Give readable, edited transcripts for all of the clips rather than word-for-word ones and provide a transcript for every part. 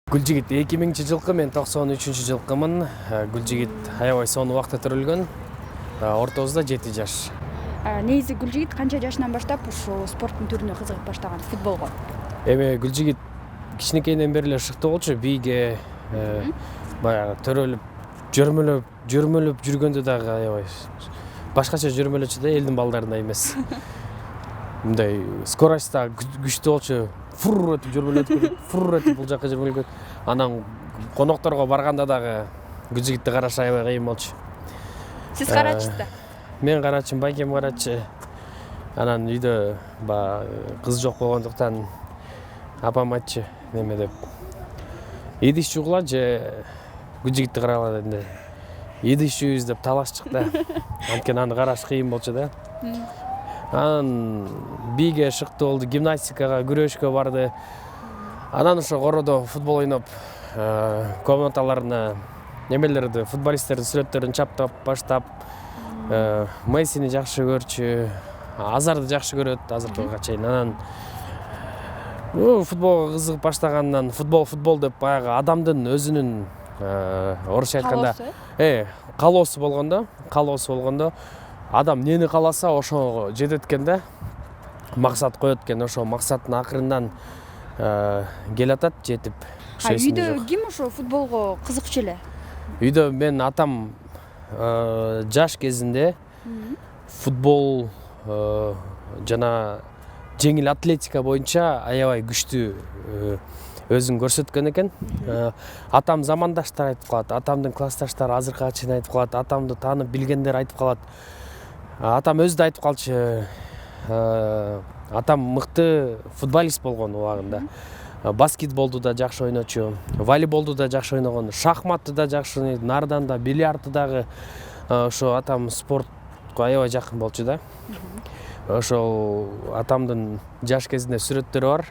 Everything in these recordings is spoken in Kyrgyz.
Гүлжигит 2000-жылкы мен 93-жылкымын. Гүлжигит аябай сонун убакта төрөлгөн. Ортобузда 7 жаш. Негизи Гүлжигит канча жашынан баштап ушул спорттун түрүнө кызыгып баштаган, футболго? Эми Гүлжигит кичинекейинен бери эле шыктуу болчу. Бийге баягы төрөлүп, жөрмөлөп жүргөндө дагы аябай башкача жөрмөлөчү да, элдин балдарындай эмес. Мындай скорость да күчтүү болчу. Фур этип жөрмөлөт, бул жака жөрмөлөт. Анан конокторго барганда дагы Гүлжигитти караш аябай кыйын болчу. Сиз карачысыз да? Мен карачым, байкем карачы. Анан үйдө кыз жок болгондуктан апам айтчы неме деп. Идиш чугула же Гүлжигитти карагыла дегенде. Идиш чугуз деп талашчык да. Анткени аны караш кыйын болчу да. Анан бийге шыктуу болду, гимнастикага, күрөшкө барды. Анан ошо короодо футбол ойноп, комнаталарына немелерди, футболисттердин сүрөттөрүн чаптап баштап, Мессини жакшы көрчү, Азарды жакшы көрөт азыркыга чейин. Анан футболго кызыгып баштагандан футбол деп баягы адамдын өзүнүн орусча айтканда каалоосу болгондо адам нени кааласа ошого жетет экен да, максат коет экен, ошо максаттын акырындан келатат, жетип. Үйдө ким ошо футболго кызыкчу эле? Үйдө мен атам жаш кезинде футбол жана жеңил атлетика боюнча аябай күчтүү өзүн көрсөткөн экен. Атам замандаштар айтып калат, атамдын классташтары азыркыга чейин айтып калат, атамды таанып билгендер айтып калат. Атам өзү да айтып калчу, атам мыкты футболист болгон убагында. Баскетболду да жакшы ойночу, волейболду да жакшы ойногон, шахматты да жакшы ойнойт, нардан да, бильярдты дагы. Ошо атам спортко аябай жакын болчу да. Ошол атамдын жаш кезинде сүрөттөрү бар.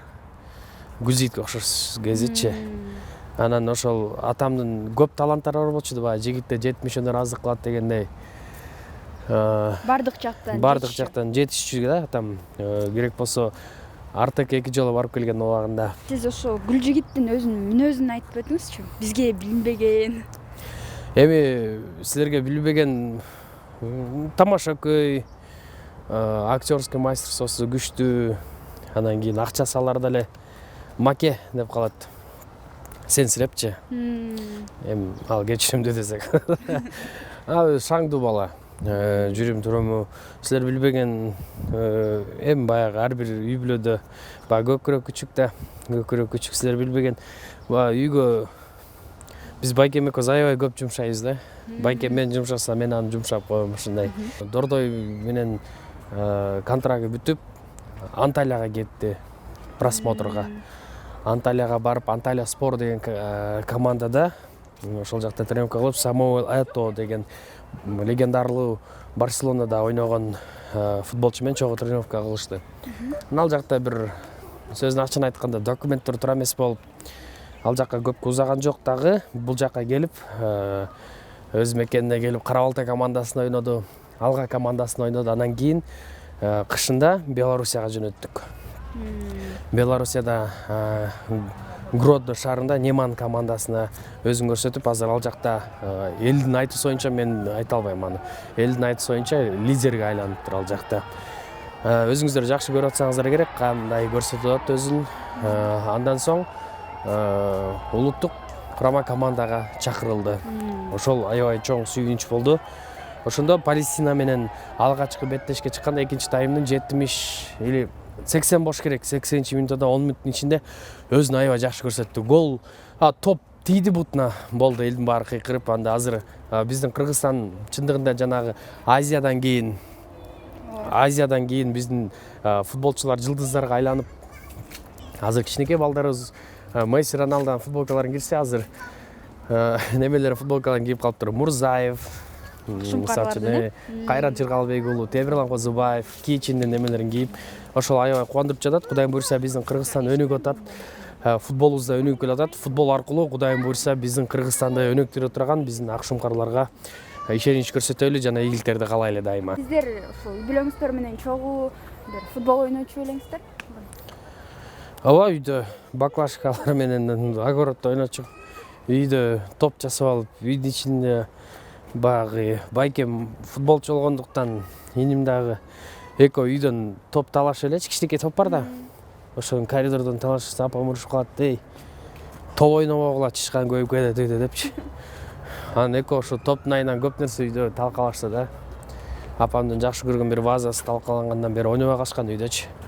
Гүлжигитке окшош кезичи. Анан ошол атамдын көп таланттары бар болчу да, баягы жигитте 70 өнөр аздык кылат дегендей. Бардык жактан жетишчү да атам. Керек болсо Артек 2 жолу барып келген убагында. Сиз ошо Гүлжигиттин өзүнүн мүнөзүн айтып өтүңүзчү. Бизге билинбеген. Эми силерге билинбеген тамаша көй, актерский мастерствосу күчтүү, анан кийин акча салар деле маке деп калат. Сенсирепчи. Эми ал кечиримдүү десек. Шаңдуу бала. Жүрүм туруму силер билбеген эми баягы ар бир үй бүлөдө көкүрөк күчүк да, көкүрөк күчүк силер билбеген. Үйгө биз байкем экөөбүз аябай көп жумшайбыз да. Байкем мен жумшаса, мен аны жумшап коем ушундай. Дордой менен контрагы бүтүп, Анталияга кетти просмотрга. Анталияга барып, Анталия Спор деген командада ошол жакта тренировка кылып, Самуэл Этоо деген легендарлуу Барселонада ойногон футболчу менен чогуу тренировка кылышты. Ал жакта бир сөзүн ачык айтканда документтер тура эмес болуп, ал жакка көп узаган жок дагы. Бул жакка келип, өз мекенине келип, Кара-Балтай командасында ойноду, Алга командасында ойноду. Анан кийин кышында Белоруссияга жөнөттүк. Белоруссияда Гродно шаарында Неман командасына өзүн көрсөтүп, азыр ал жакта элдин айтуусу боюнча, мен айта албайм аны. Элдин айтуусу боюнча лидерге айланыптыр ал жакта. Өзүңүздөр жакшы көрүп атсаңыздар керек, кандай көрсөтүп атат өзүн. Андан соң улуттук курама командага чакырылды. Ошол аябай чоң сүйүнүч болду. Ошондо Палестина менен алгачкы беттешке чыкканда экинчи таймдын 70 или 80 болуш керек, 80-минутта 10 мүнөттүн ичинде өзүн аябай жакшы көрсөттү. Гол, топ тийди бутуна болду, элдин баары кыйкырып. Анда азыр биздин Кыргызстан чындыгында жанагы Азиядан кийин биздин футболчулар жылдыздарга айланып, азыр кичинекей балдарыбыз Месси, Роналдонун футболкаларын кирсе, азыр немелер футболкаларын кийип калыптыр. Мурзаев, Кайрат Жыргалбек уулу, Темирлан Козубаев кийичиндин немелерин кийип, ошол аябай кубандырып жатат. Кудайым буйрса биздин Кыргызстан өнүгүп атат. Футболубуз да өнүгүп келатат. Футбол аркылуу Кудайым буйрса биздин Кыргызстанды өнүктүрө турган биздин ак шумкарларга ишенич көрсөтөлү жана ийгиликтерди каалайлы дайыма. Сиздер ошо үй бүлөңүздөр менен чогуу футбол ойночу белеңиздер? ооба үйдө баклажкалар менен огороддо ойночук. Үйдө топ жасап алып, үйдүн ичинде баягы байкем футболчу болгондуктан иним дагы экөө үйдөн топ талашып элечи, кичинекей топ бар да. Ошон коридордон талашса апам урушуп калат, эй, топ ойнобогула чычкан көбөйүп кетет үйдө депчи. Анан экөө ошо топтун айынан көп нерсе үйдө талкалашты да. Апамдын жакшы көргөн бир вазасы талкалангандан бери ойнобой калышкан үйдөчү.